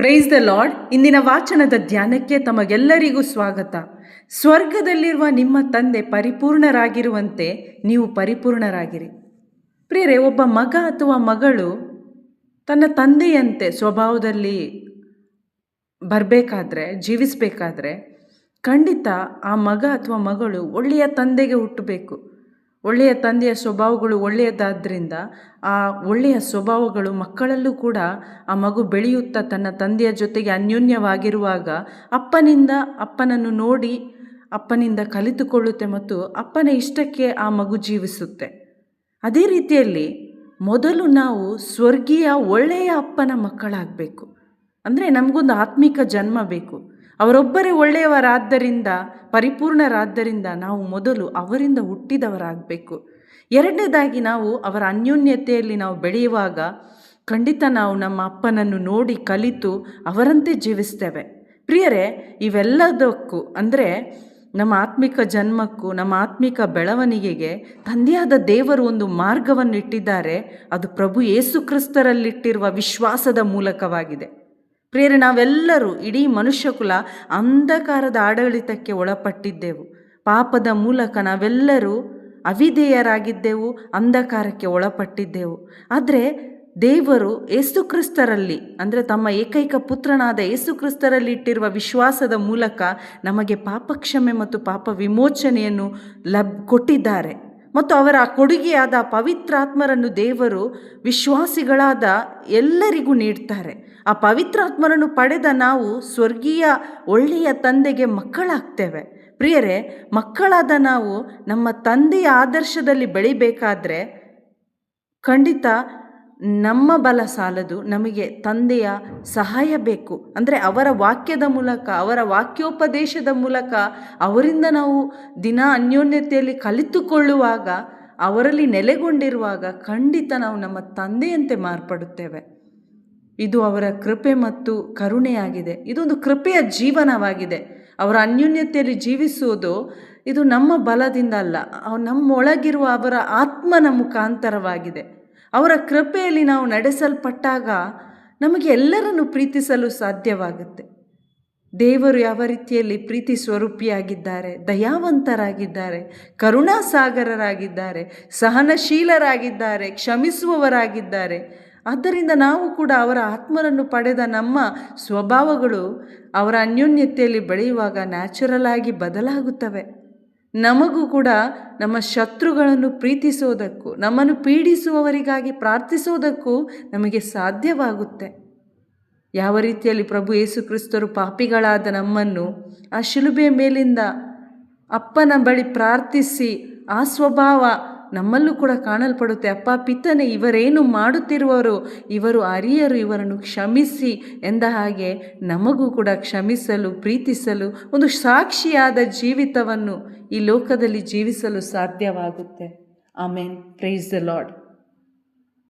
Price the lord. ಇಂದಿನ ವಾಚನದ ಧ್ಯಾನಕ್ಕೆ ತಮಗೆಲ್ಲರಿಗೂ ಸ್ವಾಗತ. ಸ್ವರ್ಗದಲ್ಲಿರುವ ನಿಮ್ಮ ತಂದೆ ಪರಿಪೂರ್ಣರಾಗಿರುವಂತೆ ನೀವು ಪರಿಪೂರ್ಣರಾಗಿರಿ. ಪ್ರಿಯರೇ, ಒಬ್ಬ ಮಗ ಅಥವಾ ಮಗಳು ತನ್ನ ತಂದೆಯಂತೆ ಸ್ವಭಾವದಲ್ಲಿ ಬರಬೇಕಾದ್ರೆ, ಜೀವಿಸಬೇಕಾದ್ರೆ ಖಂಡಿತ ಆ ಮಗ ಅಥವಾ ಮಗಳು ಒಳ್ಳೆಯ ತಂದೆಗೆ ಹುಟ್ಟಬೇಕು. ಒಳ್ಳೆಯ ತಂದೆಯ ಸ್ವಭಾವಗಳು ಒಳ್ಳೆಯದಾದ್ದರಿಂದ ಆ ಒಳ್ಳೆಯ ಸ್ವಭಾವಗಳು ಮಕ್ಕಳಲ್ಲೂ ಕೂಡ ಆ ಮಗು ಬೆಳೆಯುತ್ತಾ ತನ್ನ ತಂದೆಯ ಜೊತೆಗೆ ಅನ್ಯೋನ್ಯವಾಗಿರುವಾಗ ಅಪ್ಪನನ್ನು ನೋಡಿ ಅಪ್ಪನಿಂದ ಕಲಿತುಕೊಳ್ಳುತ್ತೆ ಮತ್ತು ಅಪ್ಪನ ಇಷ್ಟಕ್ಕೆ ಆ ಮಗು ಜೀವಿಸುತ್ತೆ. ಅದೇ ರೀತಿಯಲ್ಲಿ ಮೊದಲು ನಾವು ಸ್ವರ್ಗೀಯ ಒಳ್ಳೆಯ ಅಪ್ಪನ ಮಕ್ಕಳಾಗಬೇಕು. ಅಂದರೆ ನಮಗೊಂದು ಆತ್ಮಿಕ ಜನ್ಮ ಬೇಕು. ಅವರೊಬ್ಬರೇ ಒಳ್ಳೆಯವರಾದ್ದರಿಂದ, ಪರಿಪೂರ್ಣರಾದ್ದರಿಂದ ನಾವು ಮೊದಲು ಅವರಿಂದ ಹುಟ್ಟಿದವರಾಗಬೇಕು. ಎರಡನೇದಾಗಿ ನಾವು ಅವರ ಅನ್ಯೋನ್ಯತೆಯಲ್ಲಿ ನಾವು ಬೆಳೆಯುವಾಗ ಖಂಡಿತ ನಾವು ನಮ್ಮ ಅಪ್ಪನನ್ನು ನೋಡಿ ಕಲಿತು ಅವರಂತೆ ಜೀವಿಸ್ತೇವೆ. ಪ್ರಿಯರೇ, ಇವೆಲ್ಲದಕ್ಕೂ ಅಂದರೆ ನಮ್ಮ ಆತ್ಮಿಕ ಜನ್ಮಕ್ಕೂ ನಮ್ಮ ಆತ್ಮಿಕ ಬೆಳವಣಿಗೆಗೆ ತಂದೆಯಾದ ದೇವರು ಒಂದು ಮಾರ್ಗವನ್ನು ಇಟ್ಟಿದ್ದಾರೆ. ಅದು ಪ್ರಭು ಯೇಸು ಕ್ರಿಸ್ತರಲ್ಲಿಟ್ಟಿರುವ ವಿಶ್ವಾಸದ ಮೂಲಕವಾಗಿದೆ. ಪ್ರಿಯರೇ, ನಾವೆಲ್ಲರೂ ಇಡೀ ಮನುಷ್ಯಕುಲ ಅಂಧಕಾರದ ಆಡಳಿತಕ್ಕೆ ಒಳಪಟ್ಟಿದ್ದೆವು. ಪಾಪದ ಮೂಲಕ ನಾವೆಲ್ಲರೂ ಅವಿಧೇಯರಾಗಿದ್ದೆವು, ಅಂಧಕಾರಕ್ಕೆ ಒಳಪಟ್ಟಿದ್ದೆವು. ಆದರೆ ದೇವರು ಯೇಸು ಕ್ರಿಸ್ತರಲ್ಲಿ ಅಂದರೆ ತಮ್ಮ ಏಕೈಕ ಪುತ್ರನಾದ ಯೇಸು ಕ್ರಿಸ್ತರಲ್ಲಿ ಇಟ್ಟಿರುವ ವಿಶ್ವಾಸದ ಮೂಲಕ ನಮಗೆ ಪಾಪಕ್ಷಮೆ ಮತ್ತು ಪಾಪ ವಿಮೋಚನೆಯನ್ನು ಕೊಟ್ಟಿದ್ದಾರೆ. ಮತ್ತು ಅವರ ಕೊಡುಗೆಯಾದ ಪವಿತ್ರಾತ್ಮರನ್ನು ದೇವರು ವಿಶ್ವಾಸಿಗಳಾದ ಎಲ್ಲರಿಗೂ ನೀಡ್ತಾರೆ. ಆ ಪವಿತ್ರಾತ್ಮರನ್ನು ಪಡೆದ ನಾವು ಸ್ವರ್ಗೀಯ ಒಳ್ಳೆಯ ತಂದೆಗೆ ಮಕ್ಕಳಾಗ್ತೇವೆ. ಪ್ರಿಯರೇ, ಮಕ್ಕಳಾದ ನಾವು ನಮ್ಮ ತಂದೆಯ ಆದರ್ಶದಲ್ಲಿ ಬೆಳಿಬೇಕಾದ್ರೆ ಖಂಡಿತ ನಮ್ಮ ಬಲ ಸಾಲದು, ನಮಗೆ ತಂದೆಯ ಸಹಾಯ ಬೇಕು. ಅಂದರೆ ಅವರ ವಾಕ್ಯದ ಮೂಲಕ, ಅವರ ವಾಕ್ಯೋಪದೇಶದ ಮೂಲಕ ಅವರಿಂದ ನಾವು ದಿನ ಅನ್ಯೋನ್ಯತೆಯಲ್ಲಿ ಕಲಿತುಕೊಳ್ಳುವಾಗ, ಅವರಲ್ಲಿ ನೆಲೆಗೊಂಡಿರುವಾಗ ಖಂಡಿತ ನಾವು ನಮ್ಮ ತಂದೆಯಂತೆ ಮಾರ್ಪಡುತ್ತೇವೆ. ಇದು ಅವರ ಕೃಪೆ ಮತ್ತು ಕರುಣೆಯಾಗಿದೆ. ಇದೊಂದು ಕೃಪೆಯ ಜೀವನವಾಗಿದೆ. ಅವರ ಅನ್ಯೋನ್ಯತೆಯಲ್ಲಿ ಜೀವಿಸುವುದು ಇದು ನಮ್ಮ ಬಲದಿಂದ ಅಲ್ಲ, ನಮ್ಮೊಳಗಿರುವ ಅವರ ಆತ್ಮನ ಮುಖಾಂತರವಾಗಿದೆ. ಅವರ ಕೃಪೆಯಲ್ಲಿ ನಾವು ನಡೆಸಲ್ಪಟ್ಟಾಗ ನಮಗೆ ಎಲ್ಲರನ್ನು ಪ್ರೀತಿಸಲು ಸಾಧ್ಯವಾಗುತ್ತೆ. ದೇವರು ಯಾವ ರೀತಿಯಲ್ಲಿ ಪ್ರೀತಿ ಸ್ವರೂಪಿಯಾಗಿದ್ದಾರೆ, ದಯಾವಂತರಾಗಿದ್ದಾರೆ, ಕರುಣಾಸಾಗರರಾಗಿದ್ದಾರೆ, ಸಹನಶೀಲರಾಗಿದ್ದಾರೆ, ಕ್ಷಮಿಸುವವರಾಗಿದ್ದಾರೆ. ಆದ್ದರಿಂದ ನಾವು ಕೂಡ ಅವರ ಆತ್ಮರನ್ನು ಪಡೆದ ನಮ್ಮ ಸ್ವಭಾವಗಳು ಅವರ ಅನ್ಯೋನ್ಯತೆಯಲ್ಲಿ ಬೆಳೆಯುವಾಗ ನ್ಯಾಚುರಲ್ ಆಗಿ ಬದಲಾಗುತ್ತವೆ. ನಮಗೂ ಕೂಡ ನಮ್ಮ ಶತ್ರುಗಳನ್ನು ಪ್ರೀತಿಸೋದಕ್ಕೂ, ನಮ್ಮನ್ನು ಪೀಡಿಸುವವರಿಗಾಗಿ ಪ್ರಾರ್ಥಿಸೋದಕ್ಕೂ ನಮಗೆ ಸಾಧ್ಯವಾಗುತ್ತೆ. ಯಾವ ರೀತಿಯಲ್ಲಿ ಪ್ರಭು ಯೇಸು ಕ್ರಿಸ್ತರು ಪಾಪಿಗಳಾದ ನಮ್ಮನ್ನು ಆ ಶಿಲುಬೆಯ ಮೇಲಿಂದ ಅಪ್ಪನ ಬಳಿ ಪ್ರಾರ್ಥಿಸಿ ಆ ಸ್ವಭಾವ ನಮ್ಮಲ್ಲೂ ಕೂಡ ಕಾಣಲ್ಪಡುತ್ತೆ. ಅಪ್ಪ ಪಿತನೇ, ಇವರೇನು ಮಾಡುತ್ತಿರುವವರು ಇವರು ಅರಿಯರು, ಇವರನ್ನು ಕ್ಷಮಿಸಿ ಎಂದ ಹಾಗೆ ನಮಗೂ ಕೂಡ ಕ್ಷಮಿಸಲು, ಪ್ರೀತಿಸಲು, ಒಂದು ಸಾಕ್ಷಿಯಾದ ಜೀವಿತವನ್ನು ಈ ಲೋಕದಲ್ಲಿ ಜೀವಿಸಲು ಸಾಧ್ಯವಾಗುತ್ತೆ. ಆಮೇನ್. Praise the lord.